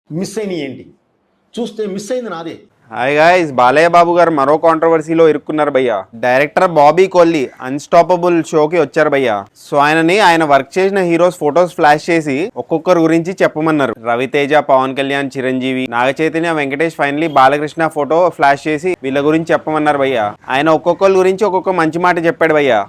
Miss అయినవి ఏంటి చూస్తే మిస్ అయింది నాదే. హాయ్ గాయ్స్, బాలయ్య బాబు గారు మరో కాంట్రవర్సీలో ఇరుక్కున్నారు భయ్య. డైరెక్టర్ బాబీ కొల్లి అన్స్టాపబుల్ షోకి వచ్చారు భయ్య. సో ఆయన వర్క్ చేసిన హీరోస్ ఫొటోస్ ఫ్లాష్ చేసి ఒక్కొక్కరు గురించి చెప్పమన్నారు. Ravi Teja, Pawan Kalyan, Chiranjeevi, Naga Chaitanya, Venkatesh, finally Balakrishna photo flash చేసి వీళ్ళ గురించి చెప్పమన్నారు భయ్య. ఆయన ఒక్కొక్కరి గురించి ఒక్కొక్క మంచి మాట చెప్పాడు భయ్య.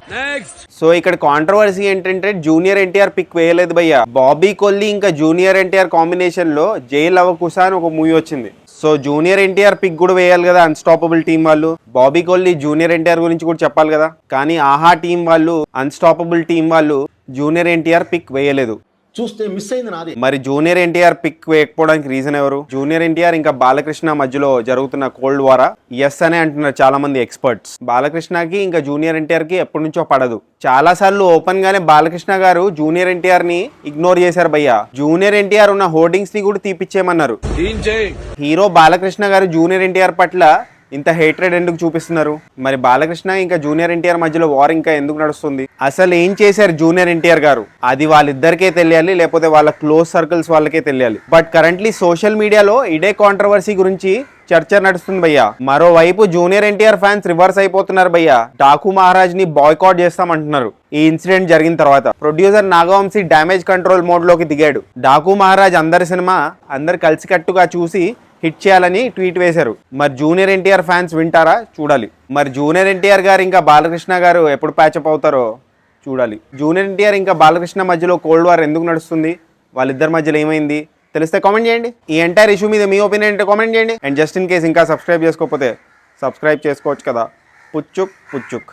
సో ఇక్కడ కాంట్రవర్సీ ఏంటంటే జూనియర్ ఎన్టీఆర్ పిక్ వేయలేదు భయ్య. బాబీ కొల్లి ఇంకా జూనియర్ ఎన్టీఆర్ కాంబినేషన్ లో జై లవ కుశ అని ఒక మూవీ వచ్చింది. సో జూనియర్ ఎన్టీఆర్ పిక్ కూడా వేయాలి కదా అన్స్టాపబుల్ టీం వాళ్ళు. బాబీ కొల్లి జూనియర్ ఎన్టీఆర్ గురించి కూడా చెప్పాలి కదా. కానీ ఆహా టీం వాళ్ళు, అన్స్టాపబుల్ టీం వాళ్ళు జూనియర్ ఎన్టీఆర్ పిక్ వేయలేదు. చూస్తే మిస్ అయింది నాదే. మరి జూనియర్ ఎన్టీఆర్ పిక్ వేయకపోవడానికి రీజన్ ఎవరు? జూనియర్ ఎన్టీఆర్ ఇంకా బాలకృష్ణ మధ్యలో జరుగుతున్న కోల్డ్ వారా? ఎస్ అనే అంటున్నారు చాలా మంది ఎక్స్పర్ట్స్. బాలకృష్ణకి ఇంకా జూనియర్ ఎన్టీఆర్ కి ఎప్పటి నుంచో పడదు. చాలా సార్లు ఓపెన్ గానే బాలకృష్ణ గారు జూనియర్ ఎన్టీఆర్ ని ఇగ్నోర్ చేశారు భయ్య. జూనియర్ ఎన్టీఆర్ ఉన్న హోర్డింగ్స్ ని కూడా తీపిచ్చేయమన్నారు. హీరో బాలకృష్ణ గారు జూనియర్ ఎన్టీఆర్ పట్ల ఇంత హేట్రెడ్ ఎందుకు చూపిస్తున్నారు? మరి బాలకృష్ణ ఇంకా జూనియర్ ఎన్టీఆర్ మధ్యలో వార్ ఇంకా ఎందుకు నడుస్తుంది? అసలు ఏం చేశారు జూనియర్ ఎన్టీఆర్ గారు? అది వాళ్ళిద్దరికే తెలియాలి, లేకపోతే వాళ్ళ క్లోజ్ సర్కిల్స్ వాళ్ళకే తెలియాలి. బట్ కరెంట్లీ సోషల్ మీడియాలో ఇదే కాంట్రవర్సీ గురించి చర్చ నడుస్తుంది భయ్య. మరోవైపు జూనియర్ ఎన్టీఆర్ ఫ్యాన్స్ రివర్స్ అయిపోతున్నారు భయ్య. డాకు మహారాజ్ ని బాయ్కాట్ చేస్తామంటున్నారు. ఈ ఇన్సిడెంట్ జరిగిన తర్వాత producer Nagavamsi damage control mode లోకి దిగాడు. డాకు మహారాజ్ అందరి సినిమా అందరు కలిసికట్టుగా చూసి హిట్ చేయాలని ట్వీట్ వేశారు. మరి జూనియర్ ఎన్టీఆర్ ఫ్యాన్స్ వింటారా? చూడాలి. మరి జూనియర్ ఎన్టీఆర్ గారు ఇంకా బాలకృష్ణ గారు ఎప్పుడు ప్యాచప్ అవుతారో చూడాలి. జూనియర్ ఎన్టీఆర్ ఇంకా బాలకృష్ణ మధ్యలో కోల్డ్ వార్ ఎందుకు నడుస్తుంది? వాళ్ళిద్దరి మధ్యలో ఏమైంది తెలిస్తే కామెంట్ చేయండి. ఈ ఎంటైర్ ఇష్యూ మీద మీ ఒపీనియన్ ఏంటో కామెంట్ చేయండి. అండ్ జస్ట్ ఇన్ కేస్ ఇంకా సబ్స్క్రైబ్ చేసుకోకపోతే సబ్స్క్రైబ్ చేసుకోవచ్చు కదా. పుచ్చుక్ పుచ్చుక్.